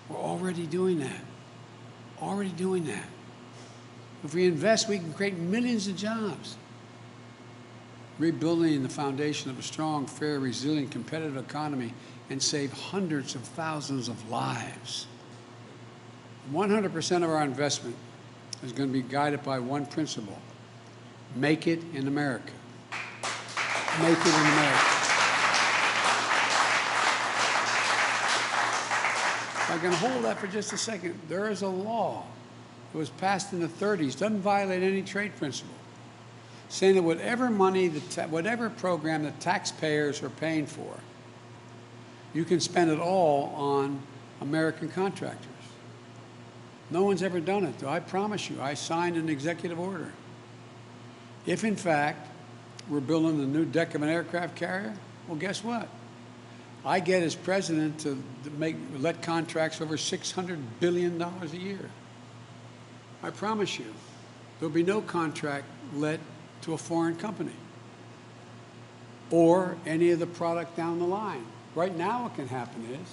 Speaker 4: We're already doing that. Already doing that. If we invest, we can create millions of jobs. Rebuilding the foundation of a strong, fair, resilient, competitive economy and save hundreds of thousands of lives. 100% of our investment is going to be guided by one principle: make it in America. Make it in America. If I can hold that for just a second, there is a law that was passed in the 30s, doesn't violate any trade principle, saying that whatever money, whatever program the taxpayers are paying for, you can spend it all on American contractors. No one's ever done it, though. I promise you, I signed an executive order. If, in fact, we're building the new deck of an aircraft carrier, well, guess what? I get as president to let contracts over $600 billion a year. I promise you, there'll be no contract let to a foreign company or any of the product down the line. Right now what can happen is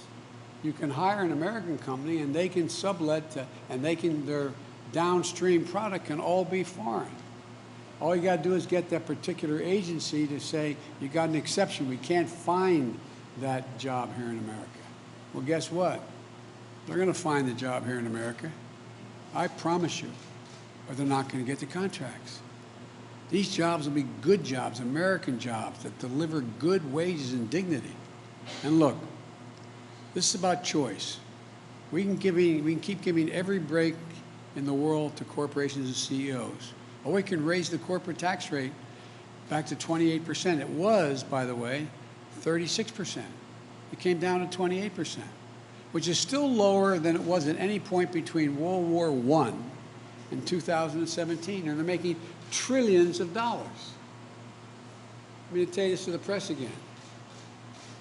Speaker 4: you can hire an American company and they can sublet to, and their downstream product can all be foreign. All you got to do is get that particular agency to say, you got an exception. We can't find that job here in America. Well, guess what? They're going to find the job here in America. I promise you, or they're not going to get the contracts. These jobs will be good jobs, American jobs that deliver good wages and dignity. And look, this is about choice. We can keep giving every break in the world to corporations and CEOs. Or we can raise the corporate tax rate back to 28%. It was, by the way, 36%. It came down to 28%, which is still lower than it was at any point between World War I and 2017. And they're making trillions of dollars. I'm going to tell you this to the press again.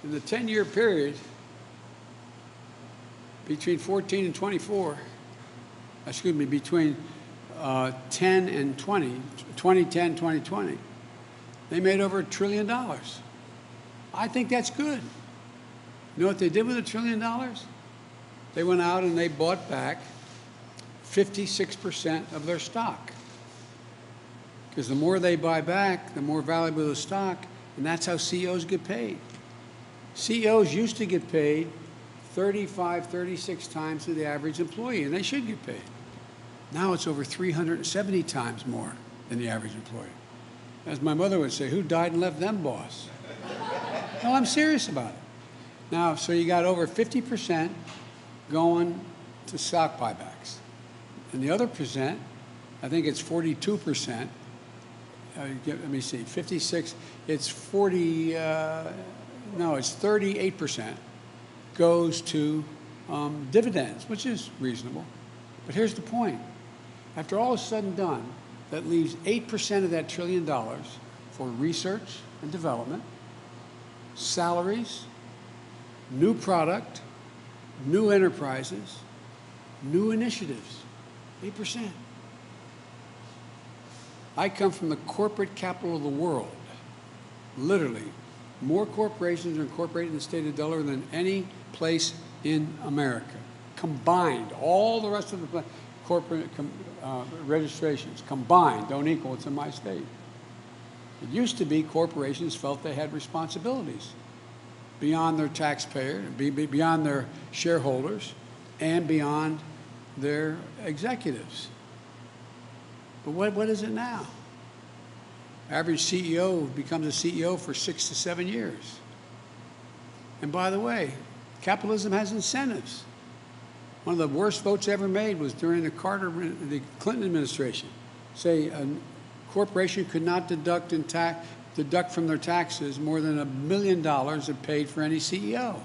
Speaker 4: In the 10-year period between 14 and 24, excuse me, between 10 and 20, 2010, 2020, they made over $1 trillion. I think that's good. You know what they did with $1 trillion? They went out and they bought back 56% of their stock. Because the more they buy back, the more valuable the stock, and that's how CEOs get paid. CEOs used to get paid 35, 36 times to the average employee, and they should get paid. Now it's over 370 times more than the average employee. As my mother would say, who died and left them, boss? No, I'm serious about it. Now, so you got over 50% going to stock buybacks. And the other percent, I think it's 42%. Let me see, 56, it's 40, no, it's 38% goes to dividends, which is reasonable. But here's the point. After all is said and done, that leaves 8% of that $1 trillion for research and development, salaries, new product, new enterprises, new initiatives. 8%. I come from the corporate capital of the world. Literally, more corporations are incorporated in the state of Delaware than any place in America. Combined, all the rest of the corporate registrations combined don't equal what's in my state. It used to be corporations felt they had responsibilities beyond their taxpayer, beyond their shareholders, and beyond their executives. But what is it now? Average CEO becomes a CEO for 6 to 7 years. And by the way, capitalism has incentives. One of the worst votes ever made was during the Clinton administration. Say a corporation could not deduct from their taxes more than $1 million it paid for any CEO.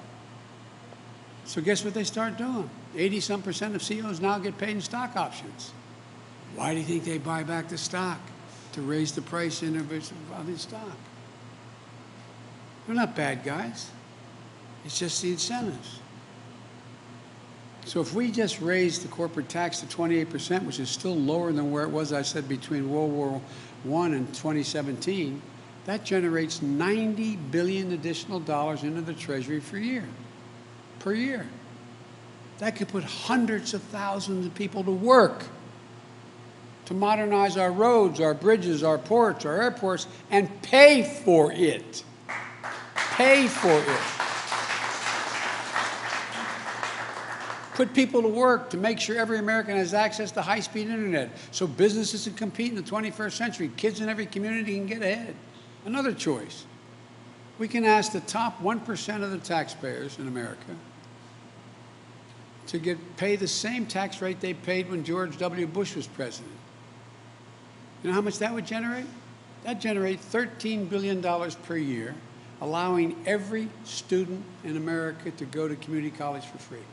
Speaker 4: So guess what they start doing? 80-some% of CEOs now get paid in stock options. Why do you think they buy back the stock? To raise the price of the stock. They're not bad guys. It's just the incentives. So if we just raise the corporate tax to 28%, which is still lower than where it was, I said, between World War I and 2017, that generates $90 billion additional dollars into the Treasury per year. That could put hundreds of thousands of people to work to modernize our roads, our bridges, our ports, our airports, and pay for it. Pay for it. Put people to work to make sure every American has access to high-speed internet so businesses can compete in the 21st century. Kids in every community can get ahead. Another choice. We can ask the top 1% of the taxpayers in America to pay the same tax rate they paid when George W. Bush was president. You know how much that would generate? That generates $13 billion per year, allowing every student in America to go to community college for free.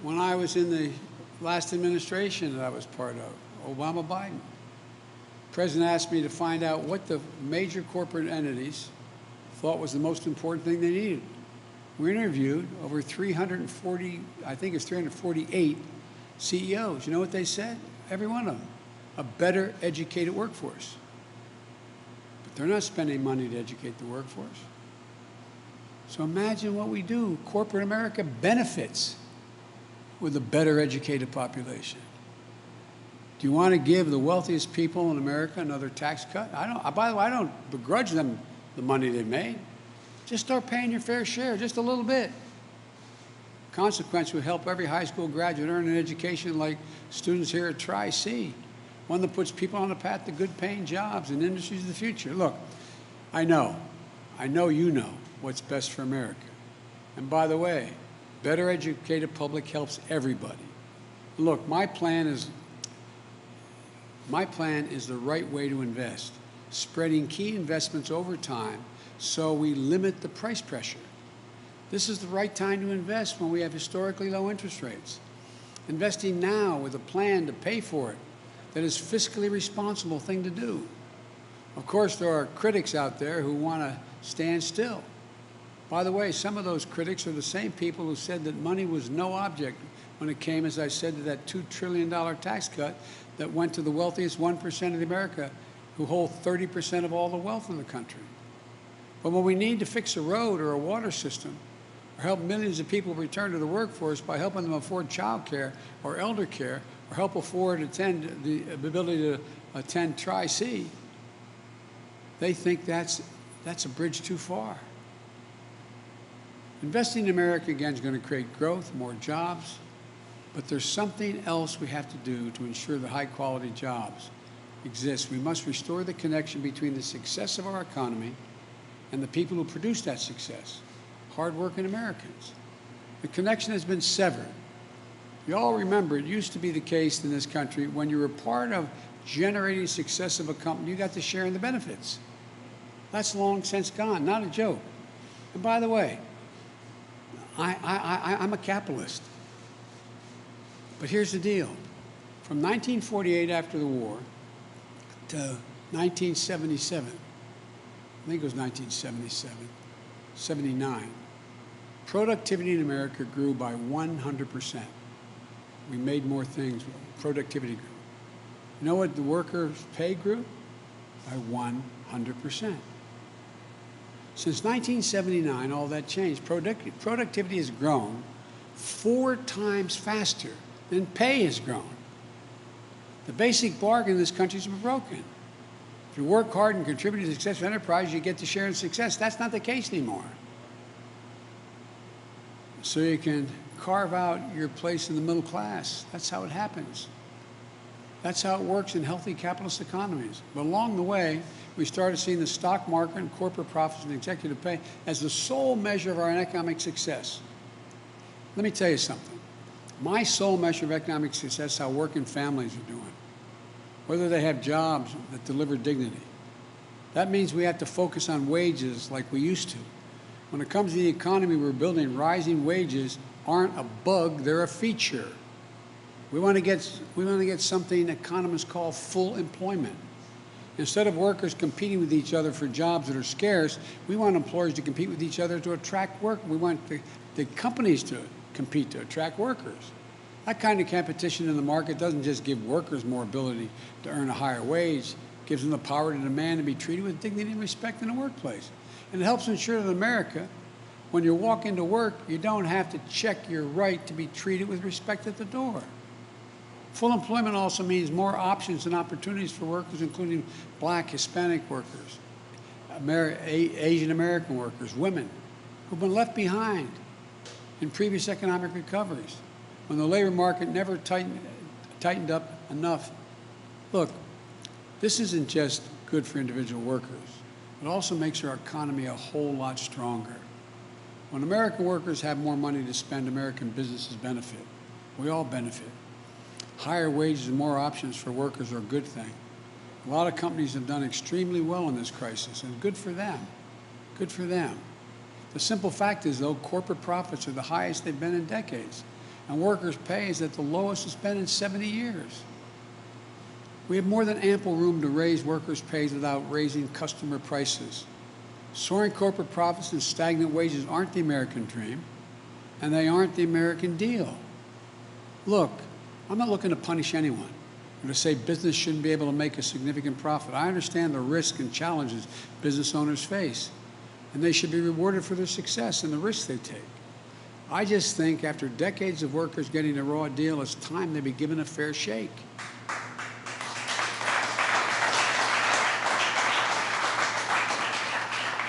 Speaker 4: When I was in the last administration that I was part of, Obama-Biden, the president asked me to find out what the major corporate entities thought was the most important thing they needed. We interviewed over 340, I think it's 348 CEOs. You know what they said? Every one of them. A better educated workforce. But they're not spending money to educate the workforce. So imagine what we do. Corporate America benefits with a better educated population. Do you want to give the wealthiest people in America another tax cut? By the way, I don't begrudge them the money they've made. Just start paying your fair share, just a little bit. Consequence would help every high school graduate earn an education like students here at Tri-C, one that puts people on the path to good paying jobs and industries of the future. Look, I know you know what's best for America. And by the way, better educated public helps everybody. Look, my plan is the right way to invest, spreading key investments over time so we limit the price pressure. This is the right time to invest when we have historically low interest rates. Investing now with a plan to pay for it, that is fiscally responsible thing to do. Of course, there are critics out there who want to stand still. By the way, some of those critics are the same people who said that money was no object when it came, as I said, to that $2 trillion tax cut that went to the wealthiest 1% of America, who hold 30% of all the wealth in the country. But when we need to fix a road or a water system, or help millions of people return to the workforce by helping them afford child care or elder care, or help afford the ability to attend Tri-C, they think that's a bridge too far. Investing in America, again, is going to create growth, more jobs, but there's something else we have to do to ensure that high-quality jobs exist. We must restore the connection between the success of our economy and the people who produce that success, hard-working Americans. The connection has been severed. You all remember, it used to be the case in this country, when you were part of generating success of a company, you got to share in the benefits. That's long since gone, not a joke. And by the way, I'm a capitalist. But here's the deal. From 1948 after the war to 1977, I think it was 1977, 79, productivity in America grew by 100%. We made more things. Productivity grew. You know what the workers' pay grew? By 100%. Since 1979, all that changed. Productivity has grown 4 times faster than pay has grown. The basic bargain in this country has been broken. If you work hard and contribute to the success of enterprise, you get to share in success. That's not the case anymore. So you can carve out your place in the middle class. That's how it happens. That's how it works in healthy capitalist economies. But along the way, we started seeing the stock market and corporate profits and executive pay as the sole measure of our economic success. Let me tell you something. My sole measure of economic success is how working families are doing, whether they have jobs that deliver dignity. That means we have to focus on wages like we used to. When it comes to the economy we're building, rising wages aren't a bug, they're a feature. We want to get something economists call full employment. Instead of workers competing with each other for jobs that are scarce, we want employers to compete with each other to attract work. We want the companies to compete to attract workers. That kind of competition in the market doesn't just give workers more ability to earn a higher wage, it gives them the power to demand and be treated with dignity and respect in the workplace. And it helps ensure that in America, when you walk into work, you don't have to check your right to be treated with respect at the door. Full employment also means more options and opportunities for workers, including Black, Hispanic workers, Asian American workers, women, who've been left behind in previous economic recoveries when the labor market never tightened up enough. Look, this isn't just good for individual workers. It also makes our economy a whole lot stronger. When American workers have more money to spend, American businesses benefit. We all benefit. Higher wages and more options for workers are a good thing. A lot of companies have done extremely well in this crisis, and good for them. Good for them. The simple fact is, though, corporate profits are the highest they've been in decades, and workers' pay is at the lowest it's been in 70 years. We have more than ample room to raise workers' pays without raising customer prices. Soaring corporate profits and stagnant wages aren't the American dream, and they aren't the American deal. Look, I'm not looking to punish anyone or to say business shouldn't be able to make a significant profit. I understand the risk and challenges business owners face, and they should be rewarded for their success and the risks they take. I just think after decades of workers getting a raw deal, it's time they be given a fair shake.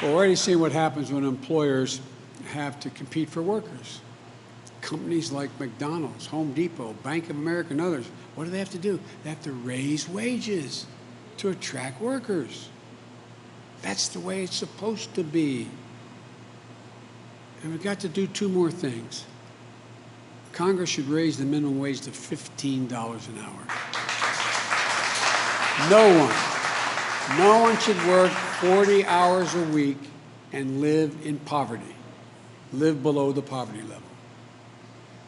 Speaker 4: We're already seeing what happens when employers have to compete for workers. Companies like McDonald's, Home Depot, Bank of America, and others, what do they have to do? They have to raise wages to attract workers. That's the way it's supposed to be. And we've got to do two more things. Congress should raise the minimum wage to $15 an hour. No one should work 40 hours a week and live in poverty, live below the poverty level.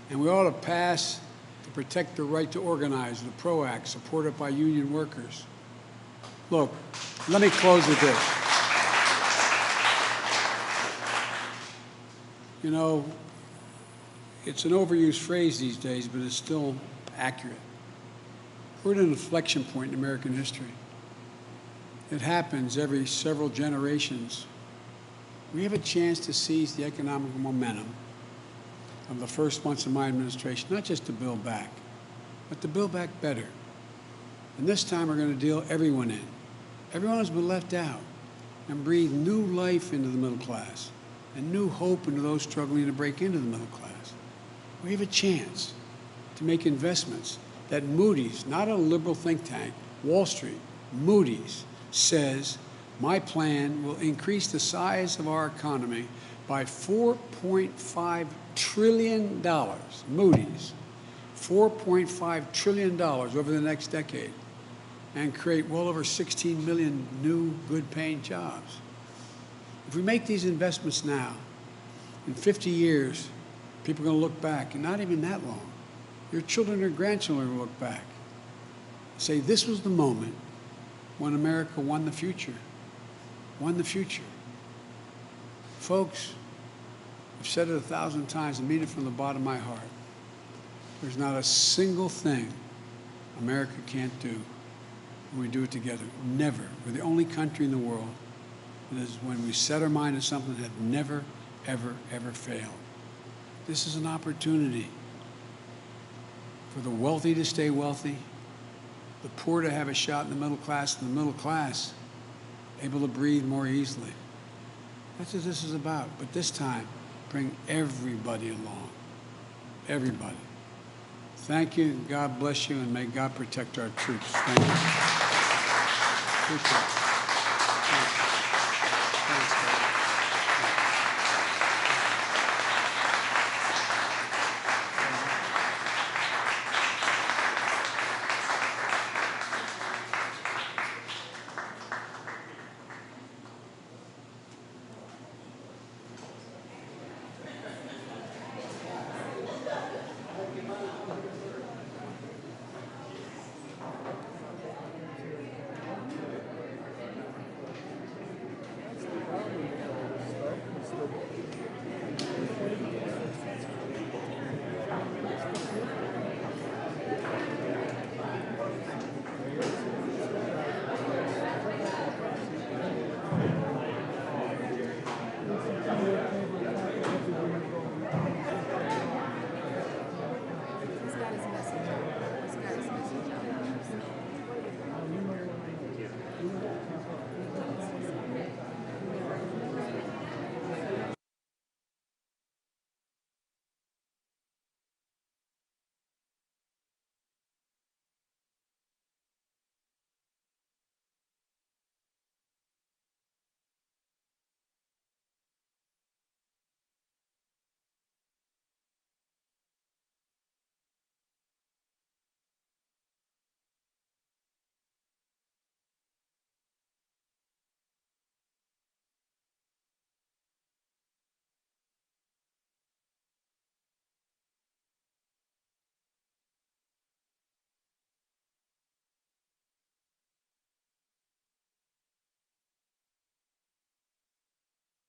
Speaker 4: And we ought to pass to protect the right to organize, the PRO Act, supported by union workers. Look, let me close with this. You know, it's an overused phrase these days, but it's still accurate. We're at an inflection point in American history. It happens every several generations. We have a chance to seize the economic momentum of the first months of my administration, not just to build back, but to build back better. And this time we're going to deal everyone in. Everyone has been left out, and breathe new life into the middle class and new hope into those struggling to break into the middle class. We have a chance to make investments that Moody's, not a liberal think tank, Wall Street, Moody's says my plan will increase the size of our economy by $4.5 trillion. Moody's, $4.5 trillion over the next decade, and create well over 16 million new good-paying jobs. If we make these investments now, in 50 years, people are going to look back, and not even that long. Your children or grandchildren will look back and say, this was the moment when America won the future. Won the future. Folks, I've said it 1,000 times and mean it from the bottom of my heart. There's not a single thing America can't do when we do it together. Never. We're the only country in the world that is, when we set our mind to something, that never, ever, ever failed. This is an opportunity for the wealthy to stay wealthy, the poor to have a shot in the middle class, and the middle class able to breathe more easily. That's what this is about. But this time, bring everybody along. Everybody. Thank you. God bless you, and may God protect our troops. Thank you. Appreciate it.